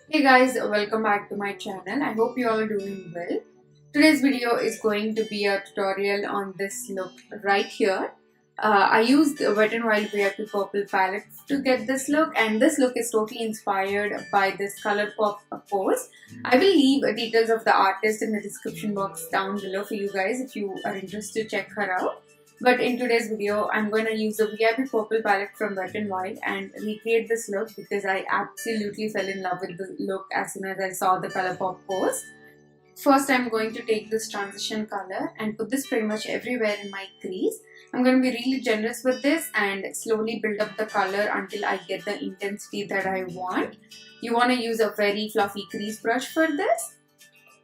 Hey guys, welcome back to my channel. I hope you all are doing well. Today's video is going to be a tutorial on this look right here. I used Wet n Wild VIP Purple palette to get this look, and this look is totally inspired by this color pop pose. I will leave details of the artist in the description box down below for you guys if you are interested to check her out. But in today's video, I'm going to use the VIP Purple palette from Wet n Wild and recreate this look because I absolutely fell in love with the look as soon as I saw the color pop pose. First, I'm going to take this transition color and put this pretty much everywhere in my crease. I'm going to be really generous with this and slowly build up the color until I get the intensity that I want. You want to use a very fluffy crease brush for this.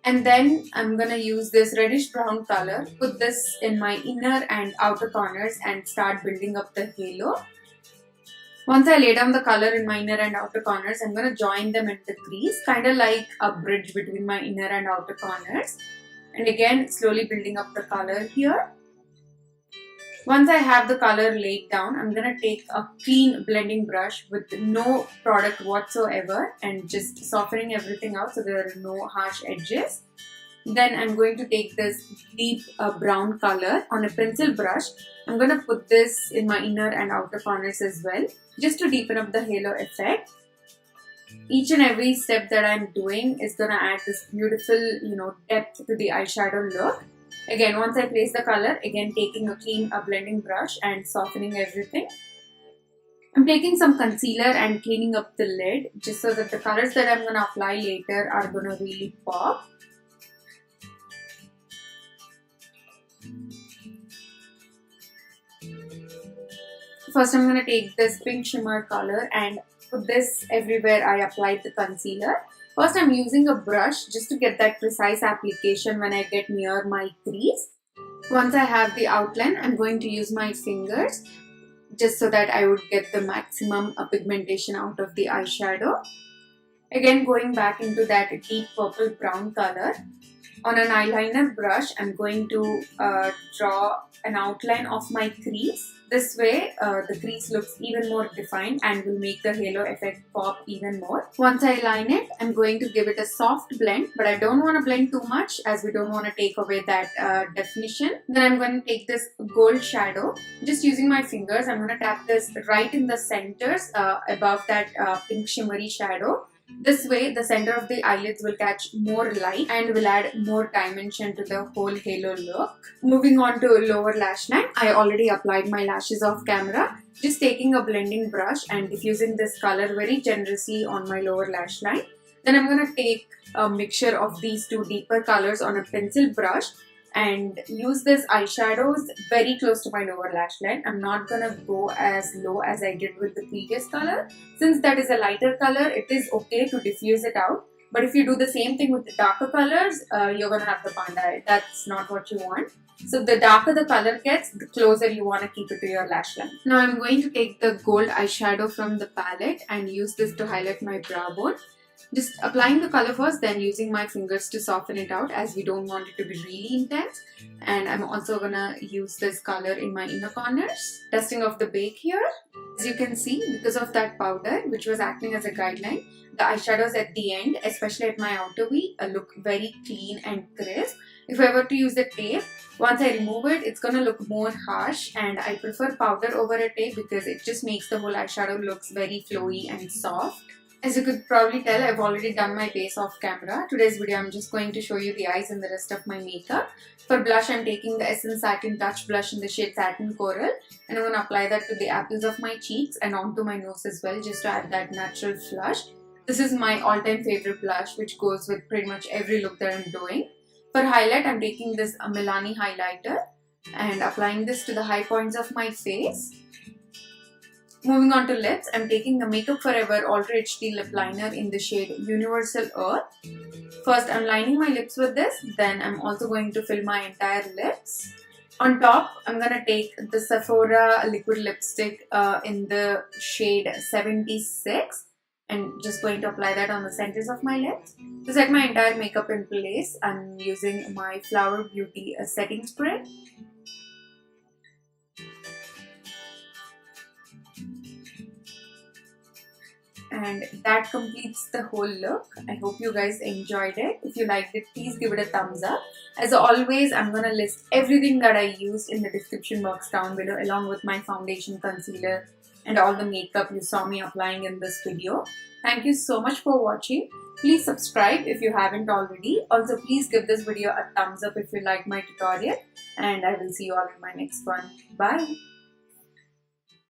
And then I'm gonna use this reddish brown color, put this in my inner and outer corners and start building up the halo. Once I lay down the color in my inner and outer corners, I'm gonna join them at the crease, kind of like a bridge between my inner and outer corners. And again, slowly building up the color here. Once I have the color laid down, I'm going to take a clean blending brush with no product whatsoever and just softening everything out so there are no harsh edges. Then I'm going to take this deep brown color on a pencil brush. I'm going to put this in my inner and outer corners as well, just to deepen up the halo effect. Each and every step that I'm doing is going to add this beautiful, depth to the eyeshadow look. Again, once I place the color, again taking a clean blending brush and softening everything. I'm taking some concealer and cleaning up the lid just so that the colors that I'm going to apply later are going to really pop. First, I'm going to take this pink shimmer color and put this everywhere I applied the concealer. First, I'm using a brush just to get that precise application when I get near my crease. Once I have the outline, I'm going to use my fingers just so that I would get the maximum pigmentation out of the eyeshadow. Again, going back into that deep purple brown color. On an eyeliner brush, I'm going to draw an outline of my crease. This way, the crease looks even more defined and will make the halo effect pop even more. Once I line it, I'm going to give it a soft blend, but I don't want to blend too much as we don't want to take away that definition. Then I'm going to take this gold shadow. Just using my fingers, I'm going to tap this right in the centers above that pink shimmery shadow. This way, the center of the eyelids will catch more light and will add more dimension to the whole halo look. Moving on to lower lash line, I already applied my lashes off camera. Just taking a blending brush and diffusing this color very generously on my lower lash line. Then I'm going to take a mixture of these two deeper colors on a pencil brush and use this eyeshadows very close to my lower lash line. I'm not gonna go as low as I did with the previous color. Since that is a lighter color, it is okay to diffuse it out. But if you do the same thing with the darker colors, you're gonna have the panda eye. That's not what you want. So the darker the color gets, the closer you want to keep it to your lash line. Now I'm going to take the gold eyeshadow from the palette and use this to highlight my brow bone. Just applying the color first, then using my fingers to soften it out as we don't want it to be really intense. And I'm also gonna use this color in my inner corners. Dusting off the bake here. As you can see, because of that powder which was acting as a guideline, the eyeshadows at the end, especially at my outer V, look very clean and crisp. If I were to use a tape, once I remove it, it's gonna look more harsh, and I prefer powder over a tape because it just makes the whole eyeshadow looks very flowy and soft. As you could probably tell, I've already done my base off camera. Today's video, I'm just going to show you the eyes and the rest of my makeup. For blush, I'm taking the Essence Satin Touch Blush in the shade Satin Coral. And I'm going to apply that to the apples of my cheeks and onto my nose as well, just to add that natural flush. This is my all-time favorite blush, which goes with pretty much every look that I'm doing. For highlight, I'm taking this Milani highlighter and applying this to the high points of my face. Moving on to lips, I'm taking the Makeup Forever Ultra HD Lip Liner in the shade Universal Earth. First, I'm lining my lips with this, then I'm also going to fill my entire lips. On top, I'm going to take the Sephora liquid lipstick in the shade 76 and just going to apply that on the centers of my lips. To set my entire makeup in place, I'm using my Flower Beauty setting spray. And that completes the whole look. I hope you guys enjoyed it. If you liked it, please give it a thumbs up. As always, I'm gonna list everything that I used in the description box down below, along with my foundation, concealer, and all the makeup you saw me applying in this video. Thank you so much for watching. Please subscribe if you haven't already. Also, please give this video a thumbs up if you like my tutorial. And I will see you all in my next one. Bye.